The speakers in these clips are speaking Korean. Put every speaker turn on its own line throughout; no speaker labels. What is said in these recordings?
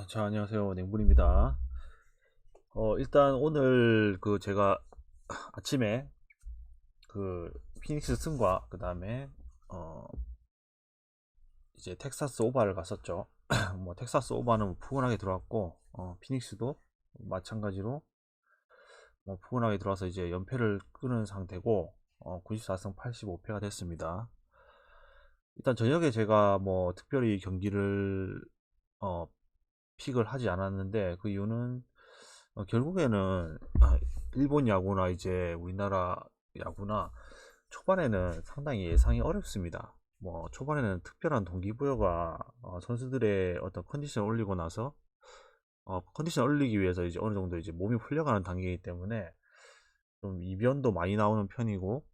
자, 안녕하세요. 냉군입니다. 일단 오늘 제가 아침에 피닉스 승과 그 다음에 어, 이제 텍사스 오바를 갔었죠. 뭐 텍사스 오바는 푸근하게 들어왔고, 피닉스도 마찬가지로 뭐 푸근하게 들어와서 이제 연패를 끊은 상태고, 94승 85패가 됐습니다. 일단 저녁에 제가 뭐 특별히 경기를 어, 픽을 하지 않았는데, 그 이유는 결국에는 일본 야구나 이제 우리나라 야구나 초반에는 상당히 예상이 어렵습니다. 뭐 초반에는 특별한 동기부여가 선수들의 어떤 컨디션을 올리고 나서 컨디션 올리기 위해서 이제 어느 정도 이제 몸이 풀려가는 단계이기 때문에 좀 이변도 많이 나오는 편이고,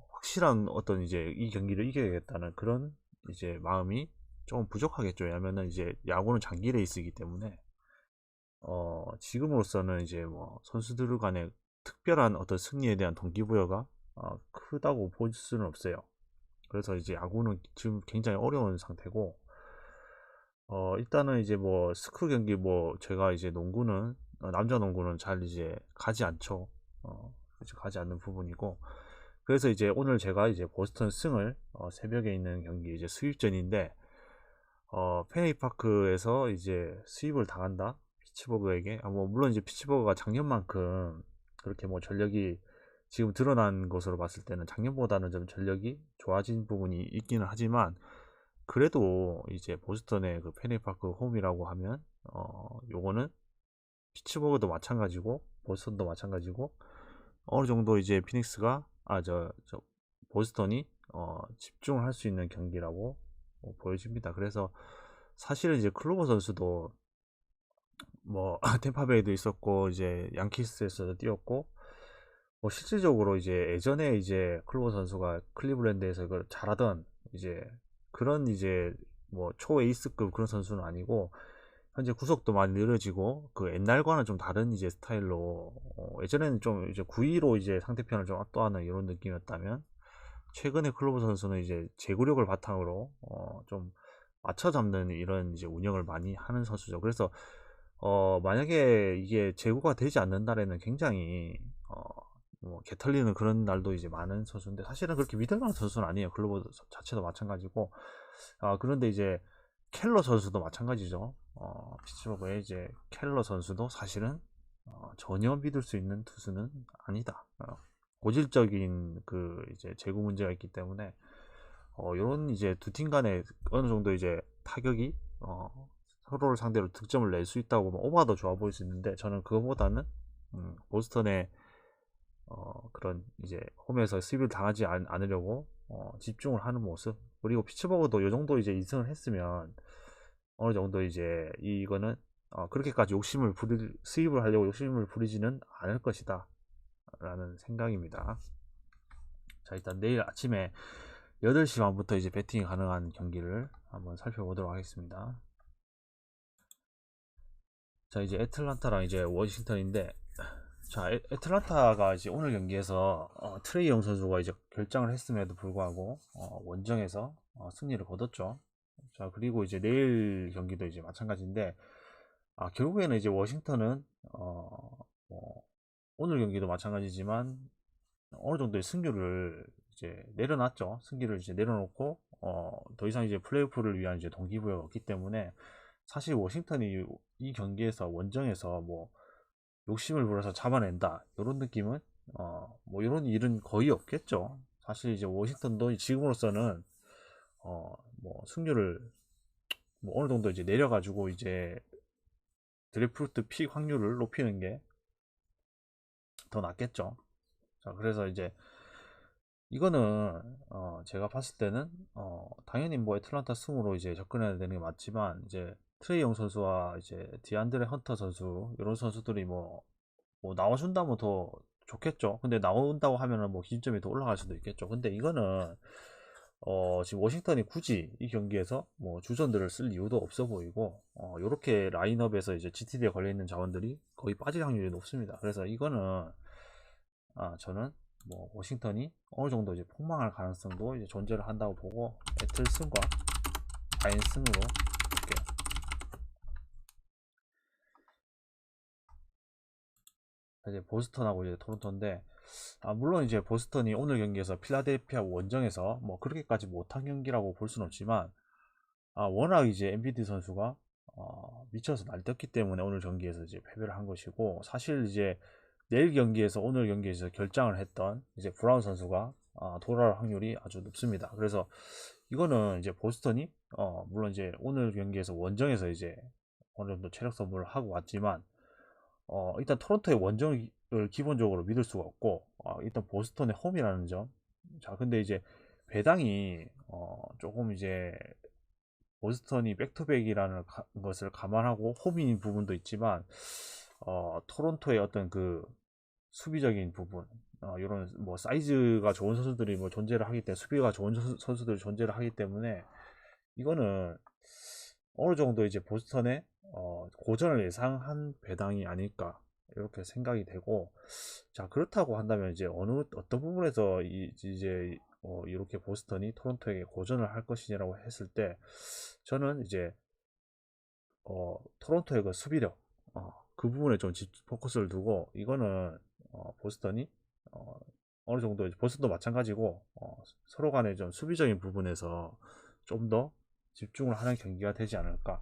확실한 어떤 이제 이 경기를 이겨야겠다는 그런 이제 마음이 조금 부족하겠죠. 왜냐면은 이제 야구는 장기 레이스이기 때문에 지금으로서는 이제 뭐 선수들 간의 특별한 어떤 승리에 대한 동기부여가 크다고 볼 수는 없어요. 그래서 이제 야구는 지금 굉장히 어려운 상태고, 일단은 이제 뭐 스크 경기 뭐 제가 이제 농구는 남자 농구는 잘 이제 가지 않죠. 이제 가지 않는 부분이고, 그래서 이제 오늘 제가 이제 보스턴 승을 새벽에 있는 경기 이제 수입전인데 페니파크에서 이제 수입을 당한다 피츠버그에게. 뭐 물론 이제 피츠버그가 작년만큼 그렇게 뭐 전력이 지금 드러난 것으로 봤을 때는 작년보다는 좀 전력이 좋아진 부분이 있기는 하지만, 그래도 이제 보스턴의 그 페니파크 홈이라고 하면 요거는 피츠버그도 마찬가지고 보스턴도 마찬가지고 어느 정도 이제 피닉스가 저 보스턴이 집중을 할 수 있는 경기라고 보여집니다. 그래서 사실은 이제 클로버 선수도 뭐 템파베이도 있었고 이제 양키스에서도 뛰었고, 뭐 실질적으로 이제 예전에 이제 클로버 선수가 클리블랜드에서 이걸 잘하던 이제 그런 이제 뭐 초에이스급 그런 선수는 아니고, 현재 구속도 많이 느려지고 그 옛날과는 좀 다른 이제 스타일로 예전에는 좀 이제 9위로 이제 상대편을 좀 압도하는 이런 느낌이었다면, 최근에 클로버 선수는 이제 제구력을 바탕으로 좀 맞춰 잡는 이런 이제 운영을 많이 하는 선수죠. 그래서 만약에 이게 제구가 되지 않는 날에는 굉장히 뭐 개털리는 그런 날도 이제 많은 선수인데, 사실은 그렇게 믿을 만한 선수는 아니에요. 글로버 자체도 마찬가지고. 그런데 이제 켈러 선수도 마찬가지죠. 피츠버그의 이제 켈러 선수도 사실은 전혀 믿을 수 있는 투수는 아니다. 고질적인 그 이제 제구 문제가 있기 때문에 이런 이제 두 팀 간에 어느 정도 이제 타격이 서로를 상대로 득점을 낼 수 있다고 보면 오바도 좋아 보일 수 있는데, 저는 그거보다는 보스턴의 그런 이제 홈에서 수비를 당하지 않으려고 집중을 하는 모습, 그리고 피츠버그도 요 정도 이제 2승을 했으면 어느 정도 이제 이거는 그렇게까지 욕심을 부릴 수입을 하려고 욕심을 부리지는 않을 것이다 라는 생각입니다. 자, 일단 내일 아침에 8시 반부터 이제 배팅이 가능한 경기를 한번 살펴보도록 하겠습니다. 자, 이제 애틀란타랑 이제 워싱턴인데, 자, 애틀란타가 이제 오늘 경기에서 트레이 영 선수가 이제 결장을 했음에도 불구하고 원정에서 승리를 거뒀죠. 자, 그리고 이제 내일 경기도 이제 마찬가지인데, 결국에는 이제 워싱턴은 뭐 오늘 경기도 마찬가지지만 어느 정도의 승률을 이제 내려놨죠. 승기를 이제 내려놓고 더 이상 이제 플레이오프를 위한 이제 동기부여가 없기 때문에, 사실 워싱턴이 이 경기에서 원정에서 뭐 욕심을 부려서 잡아낸다 이런 느낌은 뭐 이런 일은 거의 없겠죠. 사실 이제 워싱턴도 지금으로서는 뭐 승률을 뭐 어느 정도 이제 내려가지고 이제 드래프트 픽 확률을 높이는 게 더 낫겠죠. 자, 그래서 이제 이거는 제가 봤을 때는 당연히 뭐 애틀란타 승으로 이제 접근해야 되는 게 맞지만, 이제 트레이 영 선수와 이제 디안드레 헌터 선수 이런 선수들이 뭐 나와준다면 더 좋겠죠. 근데 나온다고 하면은 뭐 기준점이 더 올라갈 수도 있겠죠. 근데 이거는 지금 워싱턴이 굳이 이 경기에서 뭐 주전들을 쓸 이유도 없어 보이고, 요렇게 라인업에서 이제 GTD에 걸려있는 자원들이 거의 빠질 확률이 높습니다. 그래서 이거는 저는 뭐 워싱턴이 어느 정도 이제 폭망할 가능성도 이제 존재를 한다고 보고, 애틀 승과 다인 승으로 볼게요. 이제 보스턴하고 이제 토론토인데, 물론 이제 보스턴이 오늘 경기에서 필라델피아 원정에서 뭐 그렇게까지 못한 경기라고 볼 수는 없지만, 워낙 이제 엔비디 선수가 미쳐서 날뛰었기 때문에 오늘 경기에서 이제 패배를 한 것이고, 사실 이제 내일 경기에서 오늘 경기에서 결장을 했던 이제 브라운 선수가 돌아올 확률이 아주 높습니다. 그래서 이거는 이제 보스턴이 물론 이제 오늘 경기에서 원정에서 이제 어느 정도 체력 소모를 하고 왔지만, 일단 토론토의 원정을 기본적으로 믿을 수가 없고, 일단 보스턴의 홈이라는 점. 자, 근데 이제 배당이 조금 이제 보스턴이 백투백이라는 것을 감안하고 홈인 부분도 있지만, 토론토의 어떤 그 수비적인 부분, 이런 뭐 사이즈가 좋은 선수들이 뭐 존재를 하기 때문에, 수비가 좋은 선수들이 존재를 하기 때문에, 이거는 어느 정도 이제 보스턴의 고전을 예상한 배당이 아닐까 이렇게 생각이 되고, 자, 그렇다고 한다면 이제 어떤 부분에서 이제 이렇게 보스턴이 토론토에게 고전을 할 것이냐라고 했을 때, 저는 이제 토론토의 그 수비력, 그 부분에 좀 포커스를 두고, 이거는 보스턴이 어, 어느 정도 보스턴도 마찬가지고, 서로 간의 좀 수비적인 부분에서 좀 더 집중을 하는 경기가 되지 않을까.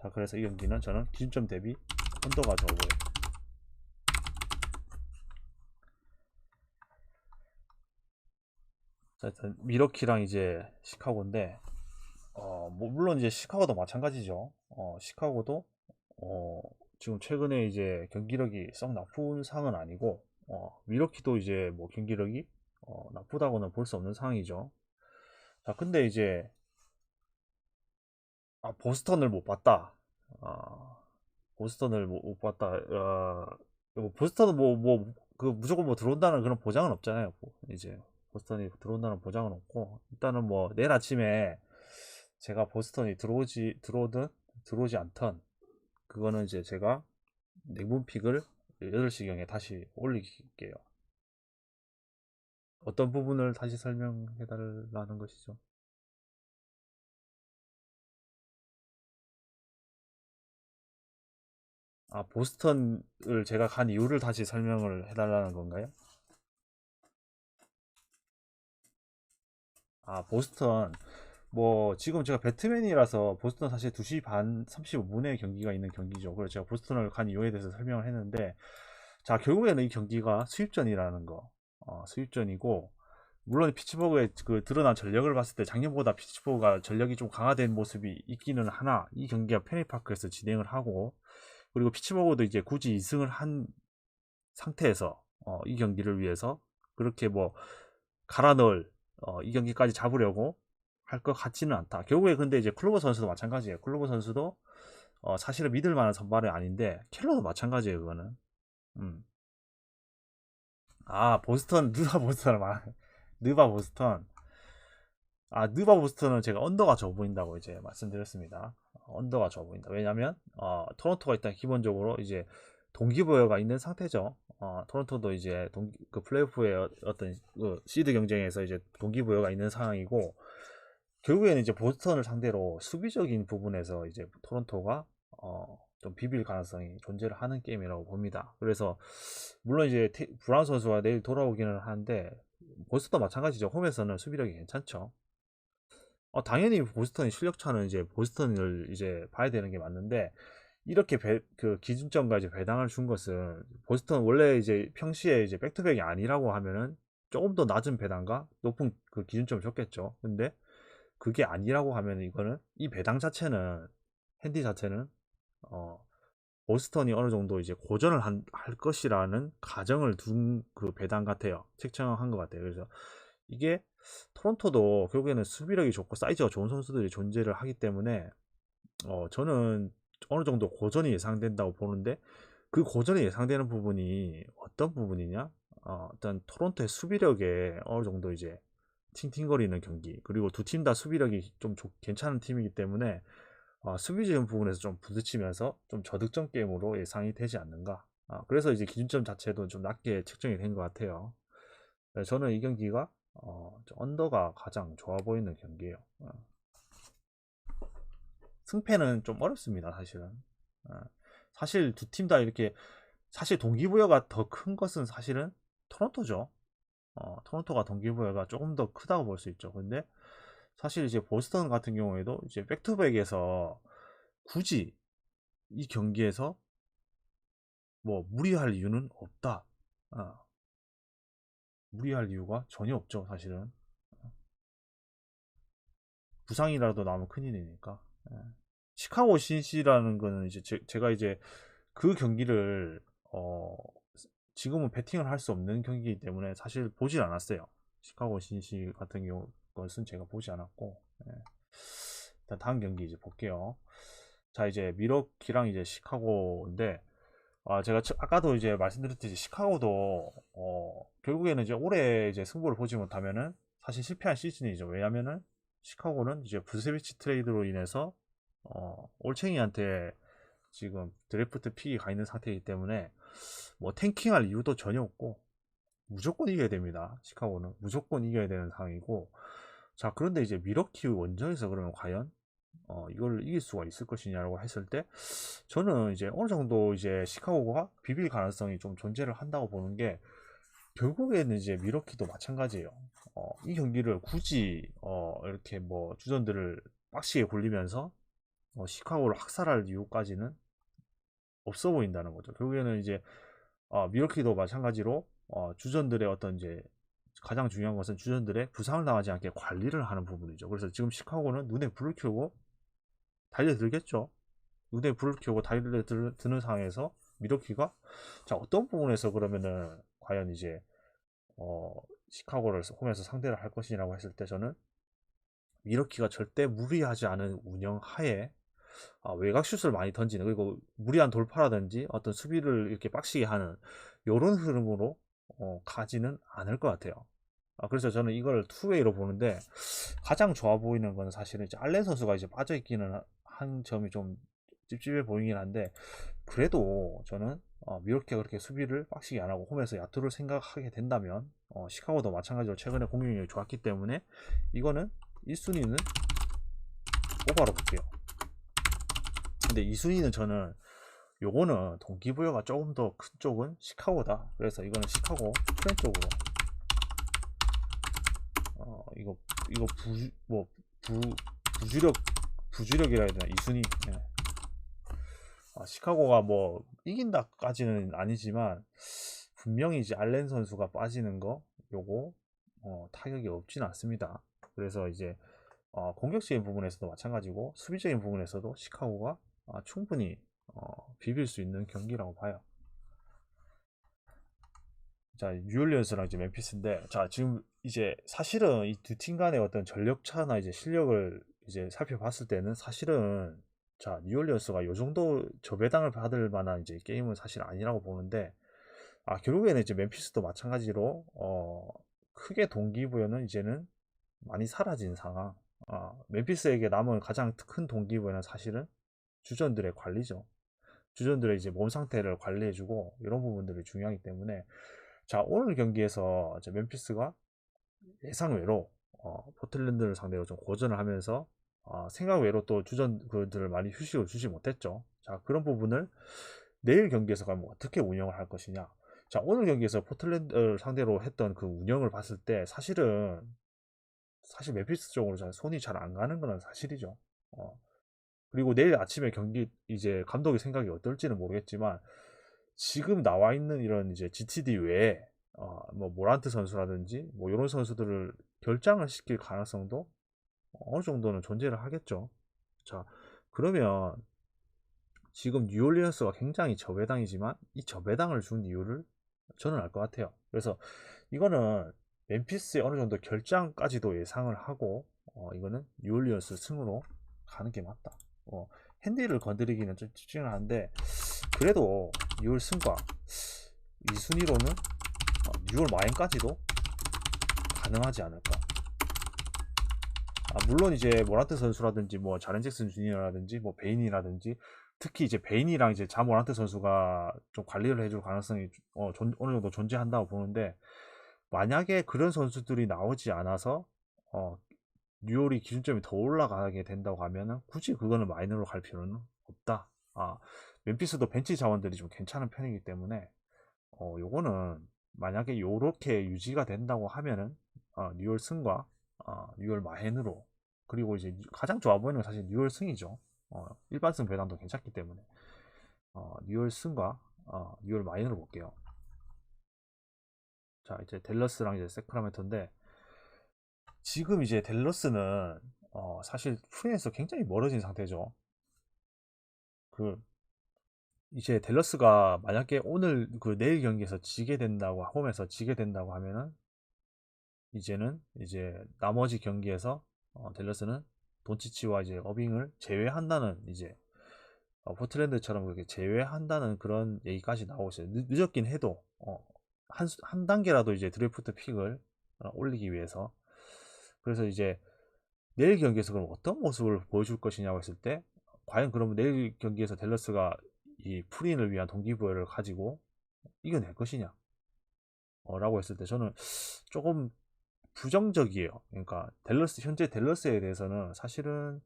자, 그래서 이 경기는 저는 기준점 대비 언더가 좋아 보여요. 자, 일단 미러키랑 이제 시카고인데, 뭐 물론 이제 시카고도 마찬가지죠. 시카고도 어, 지금 최근에 이제 경기력이 썩 나쁜 상은 아니고, 미러키도 이제 뭐 경기력이 나쁘다고는 볼 수 없는 상황이죠. 자, 근데 이제 보스턴을 못 봤다. 아, 보스턴을 못 봤다. 뭐 보스턴은 그 무조건 뭐 들어온다는 그런 보장은 없잖아요. 뭐 이제 보스턴이 들어온다는 보장은 없고, 일단은 뭐 내일 아침에 제가 보스턴이 들어오든 들어오지 않던, 그거는 이제 제가 냉분픽을 8시경에 다시 올릴게요. 어떤 부분을 다시 설명해 달라는 것이죠? 보스턴을 제가 간 이유를 다시 설명을 해 달라는 건가요? 보스턴, 뭐 지금 제가 배트맨이라서 보스턴 사실 2시 반 35분에 경기가 있는 경기죠. 그래서 제가 보스턴을 간 이유에 대해서 설명을 했는데, 자, 결국에는 이 경기가 수입전이라는 거. 수입전이고, 물론 피츠버그의 그 드러난 전력을 봤을 때 작년보다 피츠버그가 전력이 좀 강화된 모습이 있기는 하나, 이 경기가 페니파크에서 진행을 하고, 그리고 피츠버그도 이제 굳이 2승을 한 상태에서 이 경기를 위해서 그렇게 뭐 갈아 넣을 이 경기까지 잡으려고 할 것 같지는 않다. 결국에 근데 이제 클로버 선수도 마찬가지예요. 클로버 선수도 사실은 믿을 만한 선발은 아닌데, 켈러도 마찬가지예요. 그거는. 음. 보스턴 누가 보스턴을 말 느바 보스턴. 느바 보스턴은 제가 언더가 져 보인다고 이제 말씀드렸습니다. 언더가 져 보인다. 왜냐면 토론토가 일단 기본적으로 이제 동기부여가 있는 상태죠. 토론토도 이제 그 플레이오프의 어떤 그 시드 경쟁에서 이제 동기부여가 있는 상황이고, 결국에는 이제 보스턴을 상대로 수비적인 부분에서 이제 토론토가 좀 비빌 가능성이 존재를 하는 게임이라고 봅니다. 그래서 물론 이제 브라운 선수가 내일 돌아오기는 하는데, 보스턴도 마찬가지죠. 홈에서는 수비력이 괜찮죠. 당연히 보스턴의 실력 차는 이제 보스턴을 이제 봐야 되는 게 맞는데, 이렇게 그 기준점과 이제 배당을 준 것은, 보스턴 원래 이제 평시에 이제 백투백이 아니라고 하면은 조금 더 낮은 배당과 높은 그 기준점을 줬겠죠. 근데 그게 아니라고 하면, 이거는 이 배당 자체는, 핸디 자체는 어 보스턴이 어느 정도 이제 고전을 할 것이라는 가정을 둔 그 배당 같아요. 책정한 것 같아요. 그래서 이게 토론토도 결국에는 수비력이 좋고 사이즈가 좋은 선수들이 존재를 하기 때문에, 저는 어느 정도 고전이 예상된다고 보는데, 그 고전이 예상되는 부분이 어떤 부분이냐? 일단 토론토의 수비력에 어느 정도 이제 팅팅거리는 경기, 그리고 두 팀 다 수비력이 좀 괜찮은 팀이기 때문에 수비적인 부분에서 좀 부딪히면서 좀 저득점 게임으로 예상이 되지 않는가. 그래서 이제 기준점 자체도 좀 낮게 책정이 된 것 같아요. 저는 이 경기가 언더가 가장 좋아 보이는 경기예요. 승패는 좀 어렵습니다, 사실은. 사실 두 팀 다 이렇게 사실 동기부여가 더 큰 것은 사실은 토론토죠. 토론토가 동기부여가 조금 더 크다고 볼 수 있죠. 근데 사실 이제 보스턴 같은 경우에도 이제 백투백에서 굳이 이 경기에서 뭐 무리할 이유는 없다. 어, 무리할 이유가 전혀 없죠, 사실은. 부상이라도 나면 큰일이니까. 예. 시카고 신시라는 거는 이제 제가 이제 그 경기를 지금은 배팅을 할 수 없는 경기이기 때문에 사실 보질 않았어요. 시카고 신시 같은 경우 것은 제가 보지 않았고. 예. 일단 다음 경기 이제 볼게요. 자, 이제 미러키랑 이제 시카고인데, 제가 아까도 이제 말씀드렸듯이 시카고도 결국에는 이제 올해 이제 승부를 보지 못하면은 사실 실패한 시즌이죠. 왜냐면은 시카고는 이제 부세비치 트레이드로 인해서 올챙이한테 지금 드래프트 픽이 가 있는 상태이기 때문에 뭐 탱킹할 이유도 전혀 없고 무조건 이겨야 됩니다. 시카고는 무조건 이겨야 되는 상황이고, 자, 그런데 이제 미러키 원정에서 그러면 과연 이걸 이길 수가 있을 것이냐라고 했을 때 저는 이제 어느 정도 이제 시카고가 비빌 가능성이 좀 존재를 한다고 보는 게, 결국에는 이제 미러키도 마찬가지예요. 이 경기를 굳이 이렇게 뭐 주전들을 빡시게 굴리면서 시카고를 학살할 이유까지는 없어 보인다는 거죠. 결국에는 이제 미러키도 마찬가지로 주전들의 어떤 이제 가장 중요한 것은 주전들의 부상을 당하지 않게 관리를 하는 부분이죠. 그래서 지금 시카고는 눈에 불을 켜고 달려들겠죠. 눈에 불을 켜고 달려드는 상황에서 미러키가 자, 어떤 부분에서 그러면은 과연 이제 어, 시카고를 홈에서 상대를 할 것이라고 했을 때 저는 미러키가 절대 무리하지 않은 운영 하에 외곽 슛을 많이 던지는, 그리고 무리한 돌파라든지 어떤 수비를 이렇게 빡시게 하는 이런 흐름으로 가지는 않을 것 같아요. 그래서 저는 이걸 투웨이로 보는데, 가장 좋아 보이는 건 사실은 이제 알렌 선수가 이제 빠져 있기는 한 점이 좀 찝찝해 보이긴 한데, 그래도 저는 미러키가 그렇게 수비를 빡시게 안 하고 홈에서 야투를 생각하게 된다면 시카고도 마찬가지로 최근에 공격력이 좋았기 때문에 이거는 1순위는 오바로 볼게요. 근데 2순위는 저는 요거는 동기부여가 조금 더 큰 쪽은 시카고다. 그래서 이거는 시카고 트렌 쪽으로 이거 부주력 부주력이라 해야 되나 2순위. 네. 시카고가 뭐 이긴다까지는 아니지만 분명히 이제 알렌 선수가 빠지는 거 요거 타격이 없지는 않습니다. 그래서 이제 공격적인 부분에서도 마찬가지고 수비적인 부분에서도 시카고가 충분히 비빌 수 있는 경기라고 봐요. 자, 뉴올리언스랑 이제 멤피스인데, 자, 지금 이제 사실은 이 두 팀 간의 어떤 전력 차나 이제 실력을 이제 살펴봤을 때는 사실은, 자, 뉴올리언스가 요 정도 저배당을 받을 만한 이제 게임은 사실 아니라고 보는데, 결국에는 이제 멤피스도 마찬가지로 크게 동기부여는 이제는 많이 사라진 상황. 멤피스에게 남은 가장 큰 동기부여는 사실은 주전들의 관리죠. 주전들의 이제 몸 상태를 관리해주고 이런 부분들이 중요하기 때문에, 자, 오늘 경기에서 이제 멤피스가 예상외로 포틀랜드를 상대로 좀 고전을 하면서 생각외로 또 주전 그들을 많이 휴식을 주지 못했죠. 자, 그런 부분을 내일 경기에서 과연 어떻게 운영을 할 것이냐. 자, 오늘 경기에서 포틀랜드를 상대로 했던 그 운영을 봤을 때 사실 멤피스 쪽으로 잘 손이 잘 안 가는 건 사실이죠. 그리고 내일 아침에 경기 이제 감독의 생각이 어떨지는 모르겠지만, 지금 나와 있는 이런 이제 GTD 외에 뭐 모란트 선수라든지 뭐 이런 선수들을 결장을 시킬 가능성도 어느 정도는 존재를 하겠죠. 자, 그러면 지금 뉴올리언스가 굉장히 저배당이지만 이 저배당을 준 이유를 저는 알 것 같아요. 그래서 이거는 멤피스의 어느 정도 결장까지도 예상을 하고 이거는 뉴올리언스 승으로 가는 게 맞다. 핸디를 건드리기는 좀 집중을 하는데, 그래도 2월 승과 2순위로는 6월 마행까지도 가능하지 않을까. 물론 이제 모란트 선수라든지 뭐 자렌 잭슨 주니어라든지 뭐 베인이라든지, 특히 이제 베인이랑 이제 자 모란트 선수가 좀 관리를 해줄 가능성이 어느 정도 존재한다고 보는데, 만약에 그런 선수들이 나오지 않아서 뉴올이 기준점이 더 올라가게 된다고 하면은 굳이 그거는 마이너로 갈 필요는 없다. 멤피스도 벤치 자원들이 좀 괜찮은 편이기 때문에 요거는 만약에 요렇게 유지가 된다고 하면은 뉴올 승과 뉴올 마헨으로, 그리고 이제 가장 좋아 보이는 건 사실 뉴올 승이죠. 일반승 배당도 괜찮기 때문에 뉴올 승과 뉴올 마헨으로 볼게요. 자, 이제 댈러스랑 이제 세크라멘토인데, 지금 이제 댈러스는 사실 프리에서 굉장히 멀어진 상태죠. 이제 댈러스가 만약에 오늘 내일 경기에서 지게 된다고, 홈에서 지게 된다고 하면은 이제는 이제 나머지 경기에서 댈러스는 돈치치와 이제 어빙을 제외한다는, 이제 포틀랜드처럼 그렇게 제외한다는 그런 얘기까지 나오고 있어요. 늦었긴 해도 한 단계라도 이제 드래프트 픽을 올리기 위해서. 그래서 이제 내일 경기에서 그럼 어떤 모습을 보여줄 것이냐고 했을 때, 과연 그러면 내일 경기에서 댈러스가 이 프린을 위한 동기부여를 가지고 이겨낼 것이냐 라고 했을 때 저는 조금 부정적이에요. 그러니까 현재 댈러스에 대해서는 사실은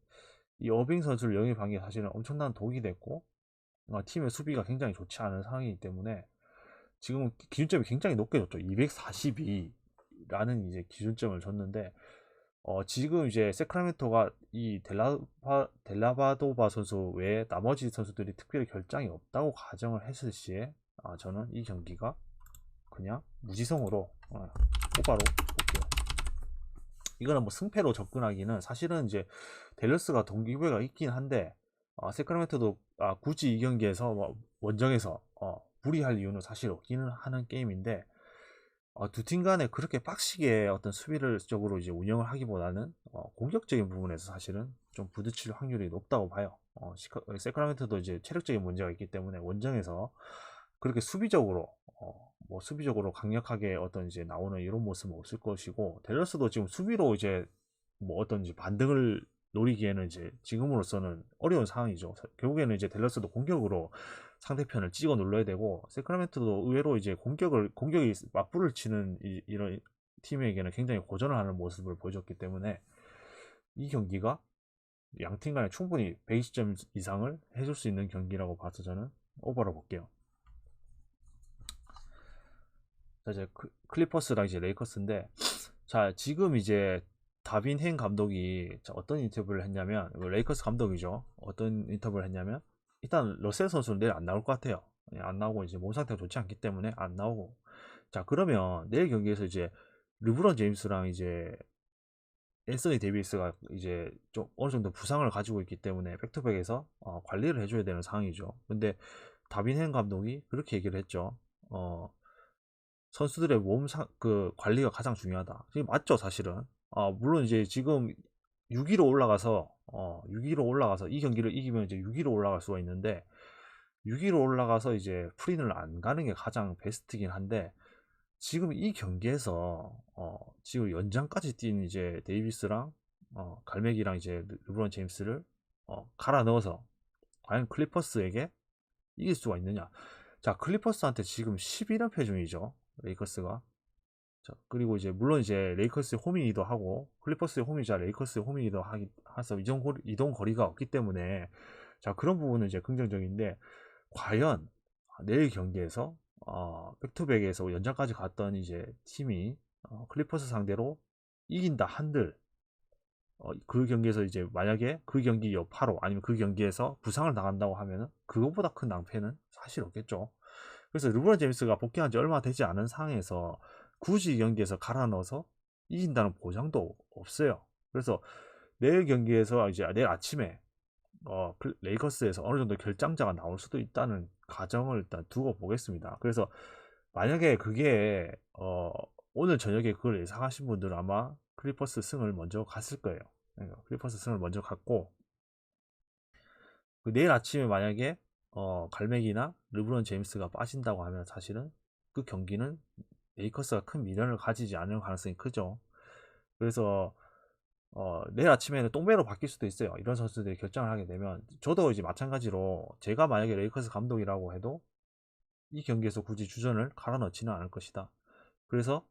이 어빙 선수를 영입한 게 사실은 엄청난 독이 됐고, 팀의 수비가 굉장히 좋지 않은 상황이기 때문에 지금 기준점이 굉장히 높게 줬죠. 242라는 이제 기준점을 줬는데, 지금 이제 세크라멘토가 이 델라바도바 선수 외에 나머지 선수들이 특별히 결장이 없다고 가정을 했을 시에 저는 이 경기가 그냥 무지성으로 오바로 볼게요. 이거는 뭐 승패로 접근하기는 사실은 이제 댈러스가 동기부여가 있긴 한데, 세크라멘토도 굳이 이 경기에서 원정에서 무리할 이유는 사실 없기는 하는 게임인데, 두 팀 간에 그렇게 빡시게 어떤 수비를 적으로 이제 운영을 하기보다는 공격적인 부분에서 사실은 좀 부딪힐 확률이 높다고 봐요. 세크라멘토도 이제 체력적인 문제가 있기 때문에 원정에서 그렇게 수비적으로 수비적으로 강력하게 어떤 이제 나오는 이런 모습은 없을 것이고, 댈러스도 지금 수비로 이제 뭐 어떤 이제 반등을 노리기에는 이제 지금으로서는 어려운 상황이죠. 결국에는 이제 댈러스도 공격으로 상대편을 찍어 눌러야 되고, 세크라멘토도 의외로 이제 공격이 맞불을 치는 이런 팀에게는 굉장히 고전을 하는 모습을 보여줬기 때문에 이 경기가 양팀 간에 충분히 120점 이상을 해줄 수 있는 경기라고 봐서 저는 오버로 볼게요. 자, 이제 클리퍼스랑 이제 레이커스인데, 자, 지금 이제 다빈 헨 감독이 어떤 인터뷰를 했냐면, 레이커스 감독이죠. 어떤 인터뷰를 했냐면, 일단 러셀 선수는 내일 안 나올 것 같아요. 안 나오고 이제 몸 상태가 좋지 않기 때문에 안 나오고. 자, 그러면 내일 경기에서 이제 르브론 제임스랑 이제 앤서니 데이비스가 이제 좀 어느 정도 부상을 가지고 있기 때문에 백투백에서 관리를 해줘야 되는 상황이죠. 근데 다빈 헨 감독이 그렇게 얘기를 했죠. 선수들의 관리가 가장 중요하다. 이게 맞죠, 사실은. 물론 이제 지금 6위로 올라가서 6위로 올라가서 이 경기를 이기면 이제 6위로 올라갈 수가 있는데, 6위로 올라가서 이제 프린을 안 가는 게 가장 베스트긴 한데, 지금 이 경기에서 지금 연장까지 뛴 이제 데이비스랑 갈맥이랑 이제 르브론 제임스를 갈아 넣어서 과연 클리퍼스에게 이길 수가 있느냐. 자, 클리퍼스한테 지금 11연패 중이죠, 레이커스가. 자, 그리고 이제 물론 이제 레이커스의 홈이기도 하고 클리퍼스의 홈이자 레이커스의 홈이기도 해서 이동 거리가 없기 때문에, 자, 그런 부분은 이제 긍정적인데, 과연 내일 경기에서 백투백에서 연장까지 갔던 이제 팀이 클리퍼스 상대로 이긴다 한들, 그 경기에서 이제 만약에 그 경기 여파로 아니면 그 경기에서 부상을 당한다고 하면은 그것보다 큰 낭패는 사실 없겠죠. 그래서 르브론 제임스가 복귀한 지 얼마 되지 않은 상황에서 굳이 이 경기에서 갈아 넣어서 이긴다는 보장도 없어요. 그래서 내일 경기에서 이제 내일 아침에 레이커스에서 어느 정도 결장자가 나올 수도 있다는 가정을 일단 두고 보겠습니다. 그래서 만약에 그게 오늘 저녁에 그걸 예상하신 분들은 아마 클리퍼스 승을 먼저 갔을 거예요. 그러니까 클리퍼스 승을 먼저 갔고, 내일 아침에 만약에 갈맥이나 르브론 제임스가 빠진다고 하면 사실은 그 경기는 레이커스가 큰 미련을 가지지 않을 가능성이 크죠. 그래서 내일 아침에는 똥배로 바뀔 수도 있어요. 이런 선수들이 결정을 하게 되면. 저도 이제 마찬가지로 제가 만약에 레이커스 감독이라고 해도 이 경기에서 굳이 주전을 갈아 넣지는 않을 것이다. 그래서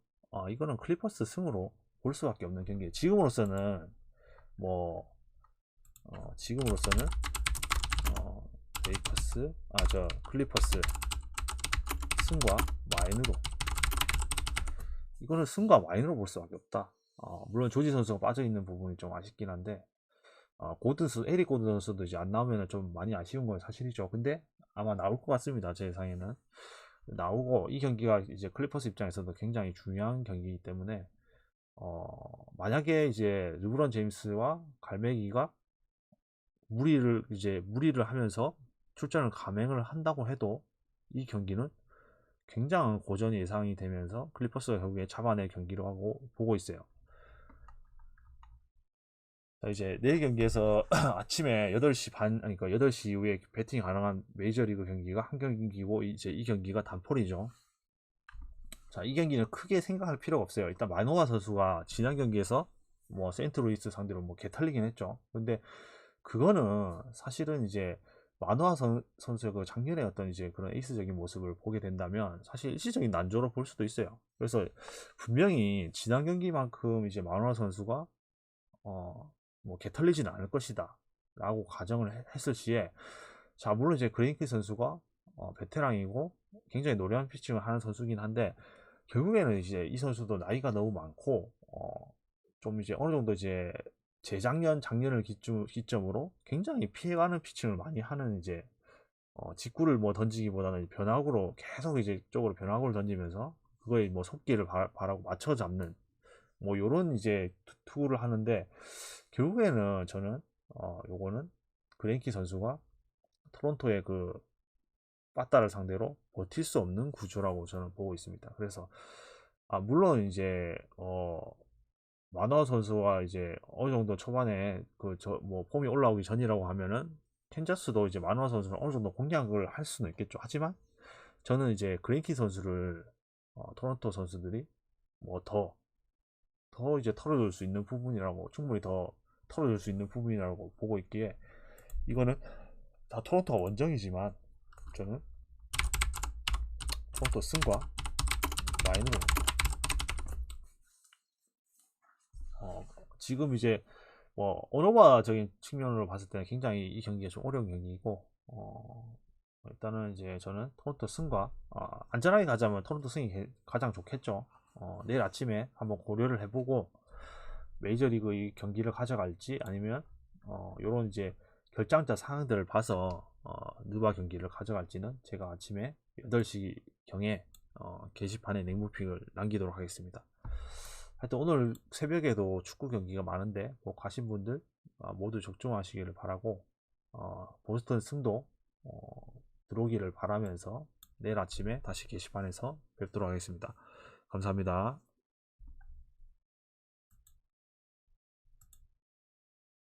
이거는 클리퍼스 승으로 볼 수밖에 없는 경기예요. 지금으로서는 레이커스 제임스, 저 클리퍼스 승과 마인으로, 이거는 승과 마인으로 볼 수밖에 없다. 물론 조지 선수가 빠져있는 부분이 좀 아쉽긴 한데, 에릭 고든 선수도 이제 안 나오면 좀 많이 아쉬운 건 사실이죠. 근데 아마 나올 것 같습니다. 제 예상에는. 나오고, 이 경기가 이제 클리퍼스 입장에서도 굉장히 중요한 경기이기 때문에, 만약에 이제 르브론 제임스와 갈매기가 무리를 하면서 출전을 감행을 한다고 해도 이 경기는 굉장한 고전이 예상이 되면서 클리퍼스가 결국에 잡아낼 경기로 하고 보고 있어요. 자, 이제 내일 경기에서 아침에 8시 반, 아니, 그러니까 8시 이후에 배팅이 가능한 메이저리그 경기가 한 경기고, 이제 이 경기가 단폴이죠. 자, 이 경기는 크게 생각할 필요가 없어요. 일단 마노아 선수가 지난 경기에서 뭐 세인트루이스 상대로 뭐 개털리긴 했죠. 근데 그거는 사실은 이제 마노아 선수의 그 작년에 어떤 이제 그런 에이스적인 모습을 보게 된다면 사실 일시적인 난조로 볼 수도 있어요. 그래서 분명히 지난 경기만큼 이제 마노아 선수가 뭐 개털리지는 않을 것이다 라고 가정을 했을 시에, 자 물론 이제 그레인키 선수가 베테랑이고 굉장히 노련한 피칭을 하는 선수긴 한데, 결국에는 이제 이 선수도 나이가 너무 많고 좀 이제 어느 정도 이제 재작년 작년을 기점으로 굉장히 피해가는 피칭을 많이 하는, 이제 직구를 뭐 던지기보다는 변화구로 계속 이제 쪽으로 변화구를 던지면서 그거에 뭐 속기를 바라고 맞춰 잡는 뭐 요런 이제 투구를 하는데, 결국에는 저는 요거는 그레인키 선수가 토론토의 그 빠따를 상대로 버틸 수 없는 구조라고 저는 보고 있습니다. 그래서 물론 이제 마너 선수가 이제 어느 정도 초반에 그 저 뭐 폼이 올라오기 전이라고 하면은 캔자스도 이제 마너 선수를 어느 정도 공략을 할 수는 있겠죠. 하지만 저는 이제 그레인키 선수를 토론토 선수들이 뭐 더 이제 털어줄 수 있는 부분이라고, 충분히 더 털어줄 수 있는 부분이라고 보고 있기에, 이거는 다 토론토가 원정이지만 저는 토론토 승과 마인으로, 지금 이제 뭐 언어과적인 측면으로 봤을 때는 굉장히 이 경기가 좀 어려운 경기이고, 일단은 이제 저는 토론토 승과, 안전하게 가자면 토론토 승이 가장 좋겠죠. 내일 아침에 한번 고려를 해보고 메이저리그 이 경기를 가져갈지, 아니면 요런 이제 결장자 상황들을 봐서 누바 경기를 가져갈지는 제가 아침에 8시 경에 게시판에 냉무픽을 남기도록 하겠습니다. 하여튼 오늘 새벽에도 축구 경기가 많은데 뭐 가신 분들 모두 적중하시기를 바라고, 보스턴 승도 들어오기를 바라면서 내일 아침에 다시 게시판에서 뵙도록 하겠습니다. 감사합니다.